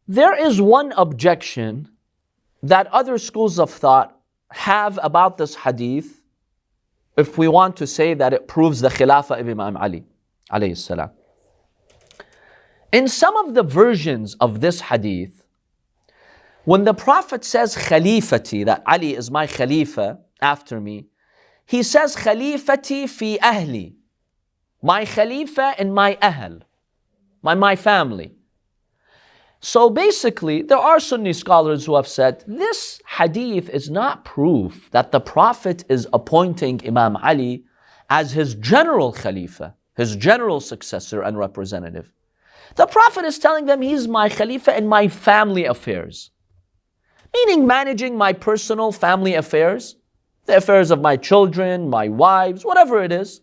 There is one objection that other schools of thought have about this hadith, if we want to say that it proves the Khilafah of Imam Ali alayhi salam. In some of the versions of this hadith, when the Prophet says Khalifati, that Ali is my Khalifa after me, he says Khalifati fi ahli, my Khalifa and my ahl, my family. So basically, there are Sunni scholars who have said this hadith is not proof that the Prophet is appointing Imam Ali as his general Khalifa, his general successor and representative. The Prophet is telling them he's my Khalifa in my family affairs, meaning managing my personal family affairs, the affairs of my children, my wives, whatever it is.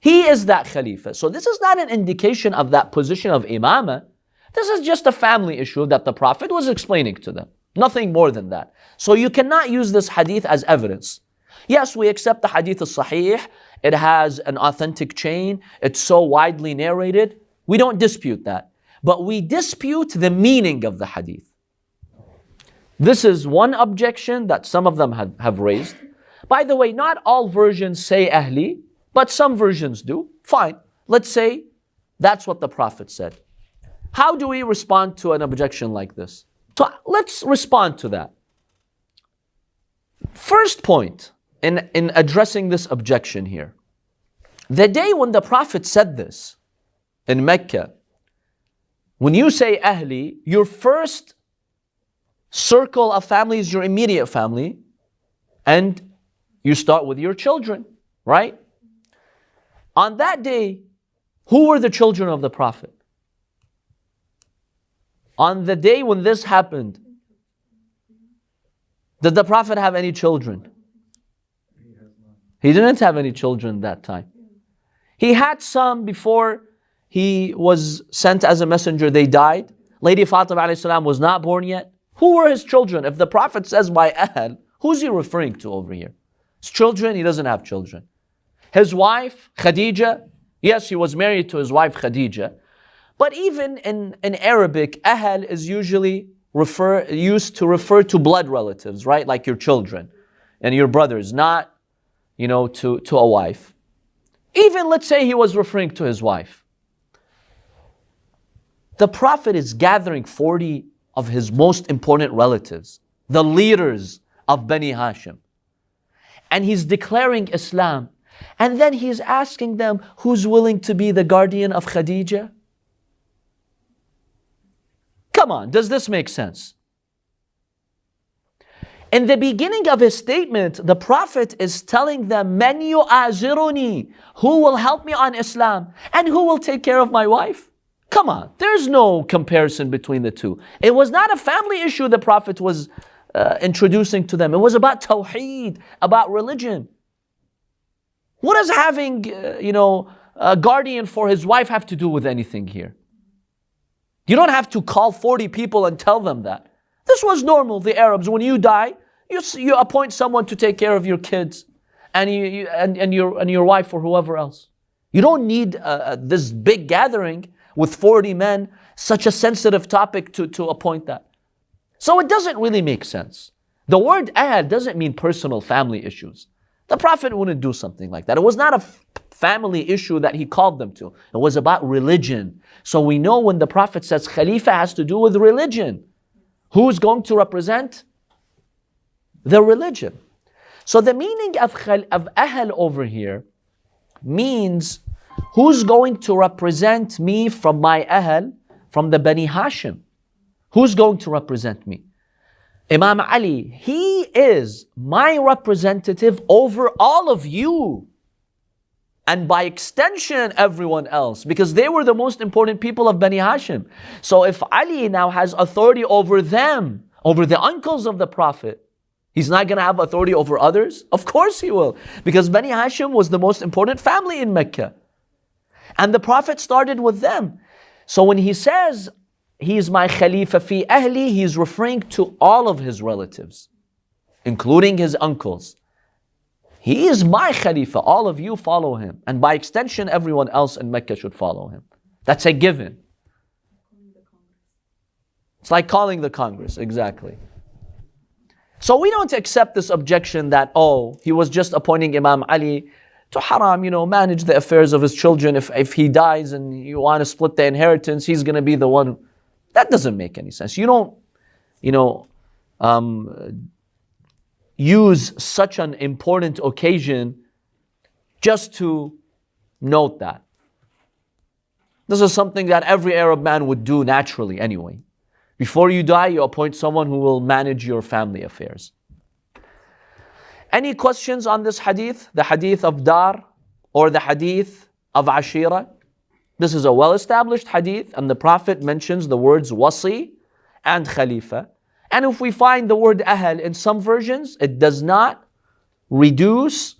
He is that Khalifa. So this is not an indication of that position of Imamah. This is just a family issue that the Prophet was explaining to them. Nothing more than that. So you cannot use this hadith as evidence. Yes, we accept the hadith as sahih. It has an authentic chain. It's so widely narrated. We don't dispute that. But we dispute the meaning of the hadith. This is one objection that some of them have raised. By the way, not all versions say ahli, but some versions do. Fine. Let's say that's what the Prophet said. How do we respond to an objection like this? So let's respond to that. First point in addressing this objection here. The day when the Prophet said this in Mecca, when you say ahli, your first circle of family is your immediate family, and you start with your children, right? On that day, who were the children of the Prophet? On the day when this happened, did the Prophet have any children? He didn't have any children that time. He had some before he was sent as a messenger. They died. Lady Fatima alayhi salam was not born yet. Who were his children? If the Prophet says by ahl, who's he referring to over here? His children? He doesn't have children. His wife, Khadija? Yes, he was married to his wife Khadija. But even in Arabic, ahl is usually used to refer to blood relatives, right? Like your children and your brothers, not, to a wife. Even let's say he was referring to his wife. The Prophet is gathering 40 of his most important relatives, the leaders of Bani Hashim. And he's declaring Islam. And then he's asking them, who's willing to be the guardian of Khadija? Come on, does this make sense? In the beginning of his statement, the Prophet is telling them, Man yu'aziruni, who will help me on Islam? And who will take care of my wife? Come on, there's no comparison between the two. It was not a family issue the Prophet was introducing to them. It was about tawheed, about religion. What does having, a guardian for his wife have to do with anything here? You don't have to call 40 people and tell them that. This was normal, the Arabs. When you die, you appoint someone to take care of your kids and your wife or whoever else. You don't need this big gathering with 40 men, such a sensitive topic to appoint that. So it doesn't really make sense. The word ahl doesn't mean personal family issues. The Prophet wouldn't do something like that. It was not a family issue that he called them to. It was about religion. So we know when the Prophet says Khalifa has to do with religion. Who's going to represent the religion? So the meaning of ahl over here means who's going to represent me from my ahl, from the Bani Hashim? Who's going to represent me? Imam Ali, he is my representative over all of you. And by extension, everyone else, because they were the most important people of Bani Hashim. So if Ali now has authority over them, over the uncles of the Prophet, he's not going to have authority over others? Of course he will, because Bani Hashim was the most important family in Mecca. And the Prophet started with them. So when he says, he's my Khalifa fi ahli, he's referring to all of his relatives, including his uncles. He is my Khalifa, all of you follow him. And by extension, everyone else in Mecca should follow him. That's a given. It's like calling the Congress, exactly. So we don't accept this objection that, oh, he was just appointing Imam Ali to haram, manage the affairs of his children. If he dies and you want to split the inheritance, he's going to be the one. That doesn't make any sense. You don't, use such an important occasion just to note that. This is something that every Arab man would do naturally anyway. Before you die, you appoint someone who will manage your family affairs. Any questions on this hadith? The hadith of Dar or the hadith of Ashira? This is a well-established hadith, and the Prophet mentions the words wasi and khalifa. And if we find the word ahl in some versions, it does not reduce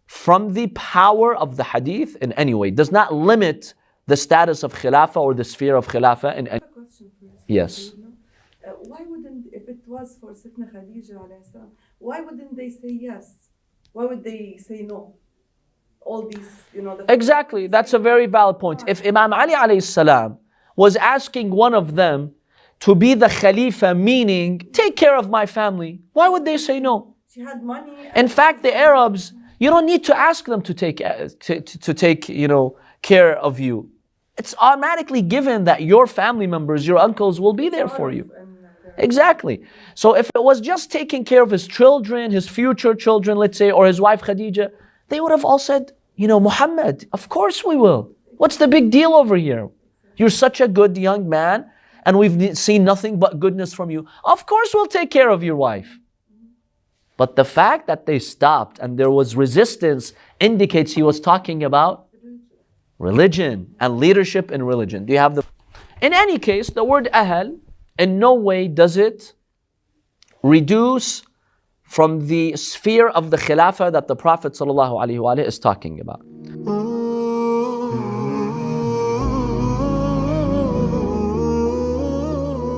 from the power of the hadith in any way. It does not limit the status of khilafah or the sphere of khilafah in any way. Yes. Why wouldn't, if it was for Sayyidina Khadija alayhi salam, why wouldn't they say yes? Why would they say no? All these, Exactly, that's a very valid point. If Imam Ali alayhi salam was asking one of them to be the Khalifa, meaning take care of my family, why would they say no? She had money. In fact, the Arabs, you don't need to ask them to take care of you. It's automatically given that your family members, your uncles, will be there for you. Exactly. So if it was just taking care of his children, his future children, let's say, or his wife Khadija, they would have all said, Muhammad, of course we will. What's the big deal over here? You're such a good young man, and we've seen nothing but goodness from you. Of course we'll take care of your wife. But the fact that they stopped and there was resistance indicates he was talking about religion and leadership in religion. Do you have the... In any case, the word ahl in no way does it reduce from the sphere of the khilafah that the Prophet ﷺ is talking about.